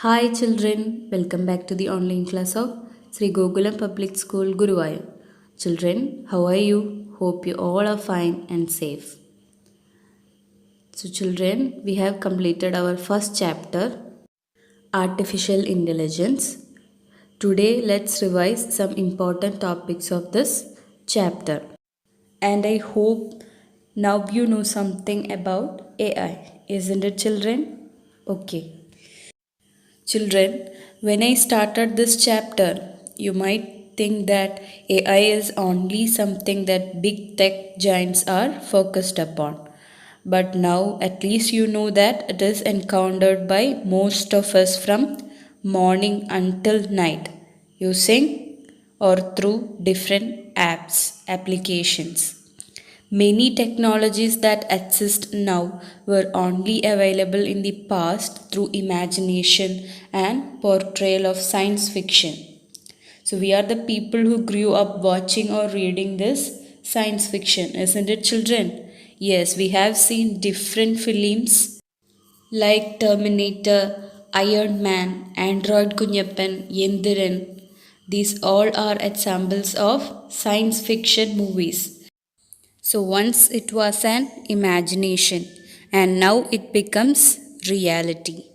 Hi children, welcome back to the online class of Sri Gokulam Public School Guruvayur. Children, how are you? Hope you all are fine and safe. So children, we have completed our first chapter, Artificial Intelligence. Today let's revise some important topics of this chapter. And I hope now you know something about AI, isn't it children? Okay. Children, when I started this chapter, you might think that AI is only something that big tech giants are focused upon. But now, at least you know that it is encountered by most of us from morning until night, using or through different applications. Many technologies that exist now were only available in the past through imagination and portrayal of science fiction. So, we are the people who grew up watching or reading this science fiction, isn't it, children? Yes, we have seen different films like Terminator, Iron Man, Android Kunyappan, Yendiran. These all are examples of science fiction movies. So once it was an imagination and now it becomes reality.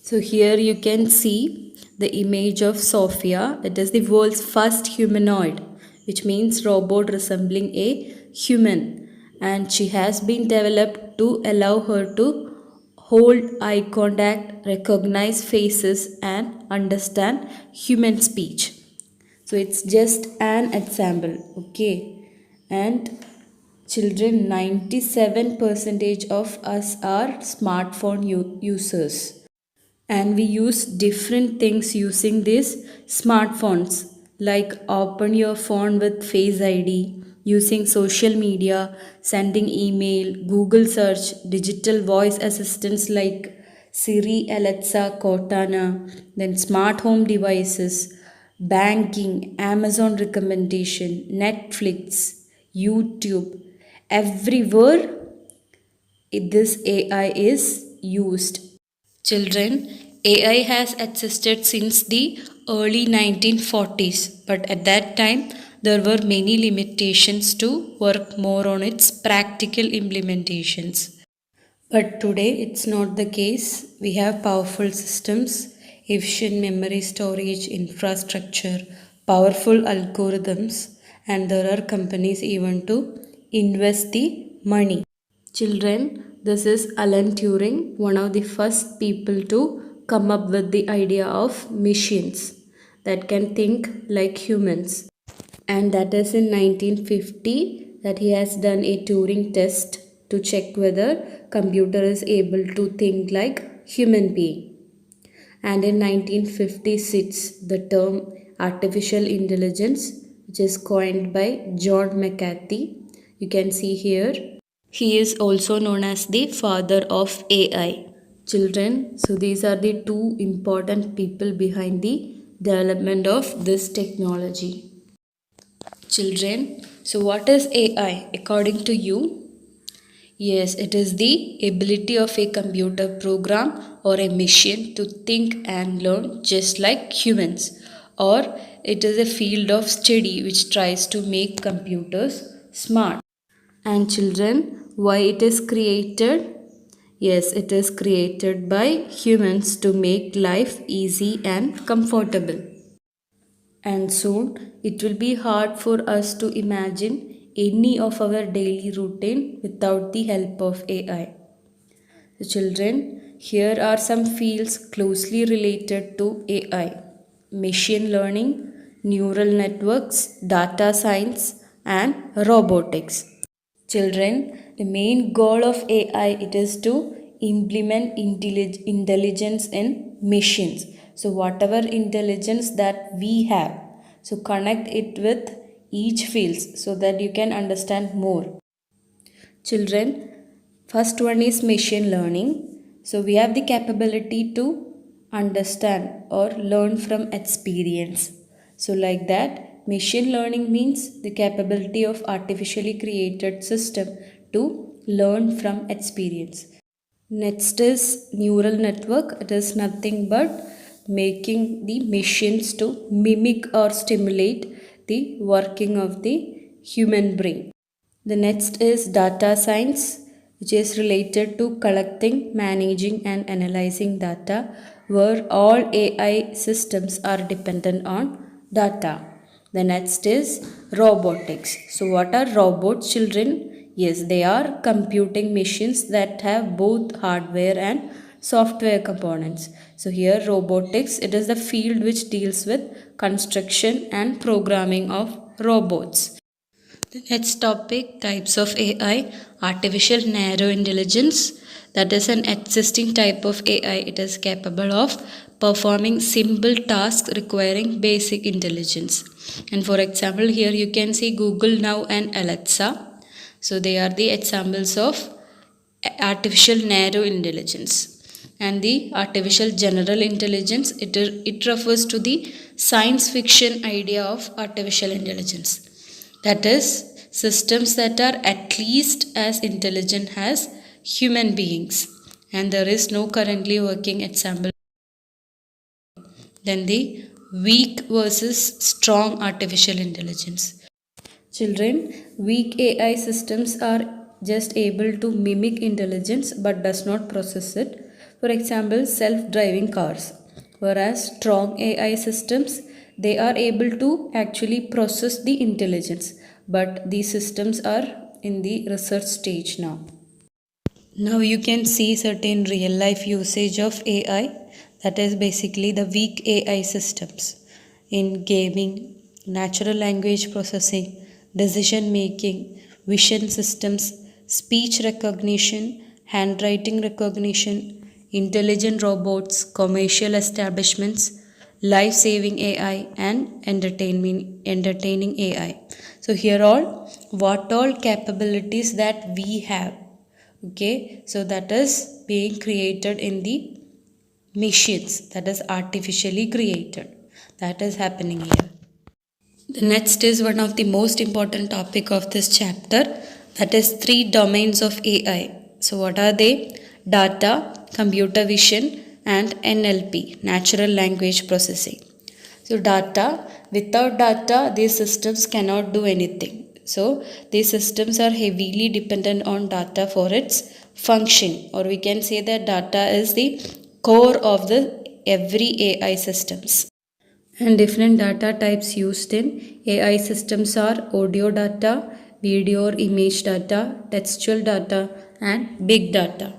So here you can see the image of Sophia. It is the world's first humanoid, which means robot resembling a human. And she has been developed to allow her to hold eye contact, recognize faces, and understand human speech. So it's just an example, okay? And children, 97% of us are smartphone users, and we use different things using these smartphones, like open your phone with Face ID, using social media, sending email, Google search, digital voice assistants like Siri, Alexa, Cortana, then smart home devices, banking, Amazon recommendation, Netflix, YouTube. Everywhere this AI is used. Children, AI has existed since the early 1940s, but at that time there were many limitations to work more on its practical implementations. But today it's not the case. We have powerful systems, efficient memory storage infrastructure, powerful algorithms, and there are companies even to invest the money. Children, this is Alan Turing, one of the first people to come up with the idea of machines that can think like humans. And that is in 1950 that he has done a Turing test to check whether computer is able to think like human being. And in 1956 the term artificial intelligence, which is coined by John McCarthy, you can see here, he is also known as the father of AI. Children, so these are the two important people behind the development of this technology. Children, so what is AI according to you? Yes, it is the ability of a computer program or a machine to think and learn just like humans. Or it is a field of study which tries to make computers smart. And children, why it is created? Yes, it is created by humans to make life easy and comfortable. And soon it will be hard for us to imagine any of our daily routine without the help of AI. So children, here are some fields closely related to AI: machine learning, neural networks, data science, and robotics. Children, the main goal of AI it is to implement intelligence in machines. So whatever intelligence that we have, so connect it with each fields so that you can understand more. Children, first one is machine learning. So we have the capability to understand or learn from experience. So like that, machine learning means the capability of artificially created system to learn from experience. Next is neural network. It is nothing but making the machines to mimic or stimulate the working of the human brain. The next is data science, which is related to collecting, managing, and analyzing data, where all AI systems are dependent on data. The next is robotics. So, what are robots, children? Yes, they are computing machines that have both hardware and software components. So, here robotics, it is the field which deals with construction and programming of robots. The next topic, types of AI, artificial narrow intelligence. That is an existing type of AI. It is capable of performing simple tasks requiring basic intelligence. And for example, here you can see Google Now and Alexa. So they are the examples of artificial narrow intelligence. And the artificial general intelligence, it refers to the science fiction idea of artificial intelligence, that is, systems that are at least as intelligent as human beings. And there is no currently working example. Then the weak versus strong artificial intelligence. Children, weak AI systems are just able to mimic intelligence but does not process it. For example, self-driving cars. Whereas strong AI systems, they are able to actually process the intelligence, but these systems are in the research stage now. Now you can see certain real life usage of AI, that is basically the weak AI systems in gaming, natural language processing, decision making, vision systems, speech recognition, handwriting recognition, intelligent robots, commercial establishments, life saving AI, and entertaining AI. So here all what all capabilities that we have. Okay, so that is being created in the machines, that is artificially created, that is happening here. The next is one of the most important topic of this chapter, that is three domains of AI. So what are they? Data, computer vision, and NLP, natural language processing. So data, without data these systems cannot do anything. So these systems are heavily dependent on data for its function, or we can say that data is the core of the every AI systems. And different data types used in AI systems are audio data, video or image data, textual data, and big data.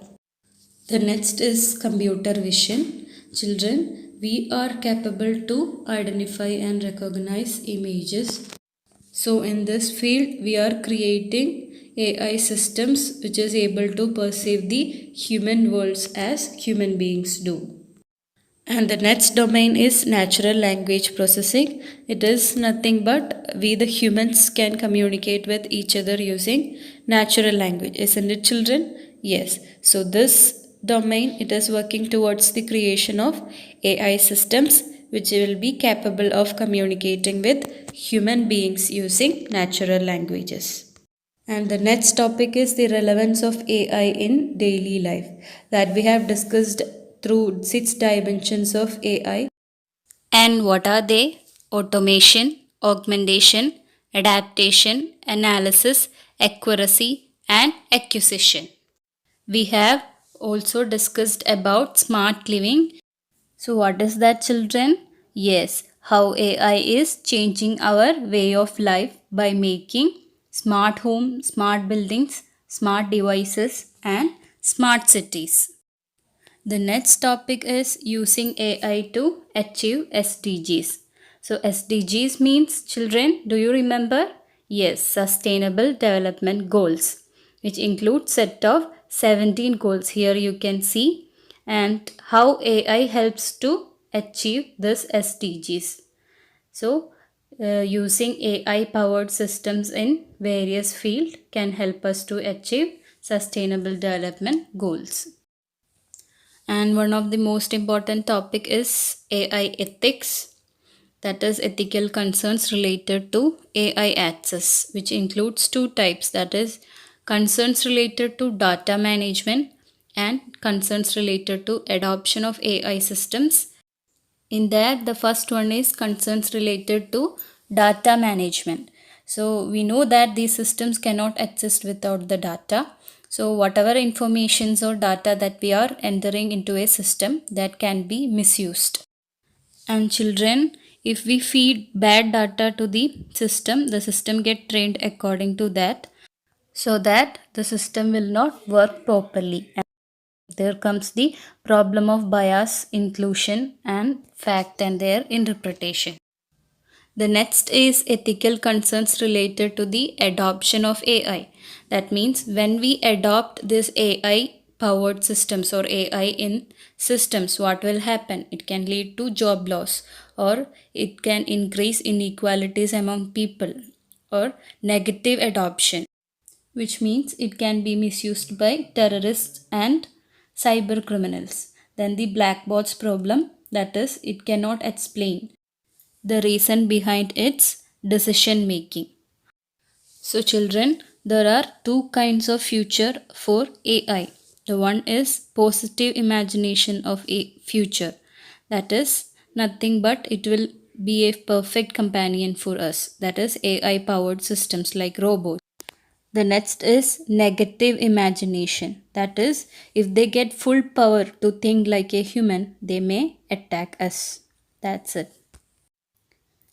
The next is computer vision. Children, we are capable to identify and recognize images. So in this field, we are creating AI systems which is able to perceive the human worlds as human beings do. And the next domain is natural language processing. It is nothing but we the humans can communicate with each other using natural language. Isn't it, children? Yes. So this domain, it is working towards the creation of AI systems which will be capable of communicating with human beings using natural languages. And the next topic is the relevance of AI in daily life, that we have discussed through 6 dimensions of AI. And what are they? Automation, augmentation, adaptation, analysis, accuracy, and acquisition. We have also discussed about smart living. So, what is that, children? Yes, how AI is changing our way of life by making smart home, smart buildings, smart devices, and smart cities. The next topic is using AI to achieve SDGs. So, SDGs means, children, do you remember? Yes, Sustainable Development Goals, which include set of 17 goals. Here you can see and how AI helps to achieve this SDGs. So, using AI powered systems in various fields can help us to achieve sustainable development goals. And one of the most important topic is AI ethics, that is ethical concerns related to AI access, which includes two types, that is concerns related to data management and concerns related to adoption of AI systems. In that, the first one is concerns related to data management. So we know that these systems cannot exist without the data. So whatever informations or data that we are entering into a system, that can be misused. And children, if we feed bad data to the system get trained according to that, so that the system will not work properly. And there comes the problem of bias, inclusion, and fact and their interpretation. The next is ethical concerns related to the adoption of AI. That means when we adopt this AI powered systems or AI in systems, what will happen? It can lead to job loss, or it can increase inequalities among people, or negative adoption, which means it can be misused by terrorists and cyber criminals. Then the black box problem, that is, it cannot explain the reason behind its decision making. So, children, there are two kinds of future for AI. The one is positive imagination of a future, that is, nothing but it will be a perfect companion for us, that is, AI powered systems like robots. The next is negative imagination. That is, if they get full power to think like a human, they may attack us. That's it.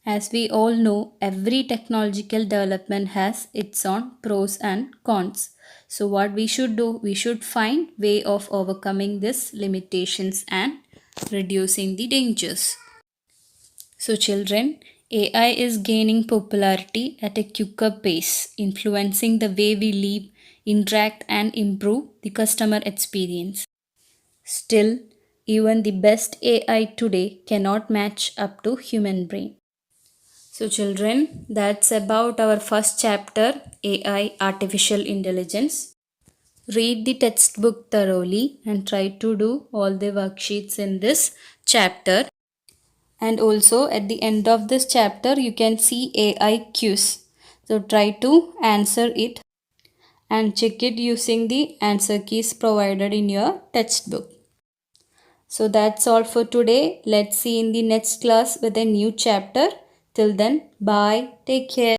As we all know, every technological development has its own pros and cons. So what we should do, we should find way of overcoming these limitations and reducing the dangers. So children, AI is gaining popularity at a quicker pace, influencing the way we live, interact and improve the customer experience. Still, even the best AI today cannot match up to human brain. So children, that's about our first chapter, AI, Artificial Intelligence. Read the textbook thoroughly and try to do all the worksheets in this chapter. And also at the end of this chapter, you can see AI quiz. So try to answer it and check it using the answer keys provided in your textbook. So that's all for today. Let's see in the next class with a new chapter. Till then, bye. Take care.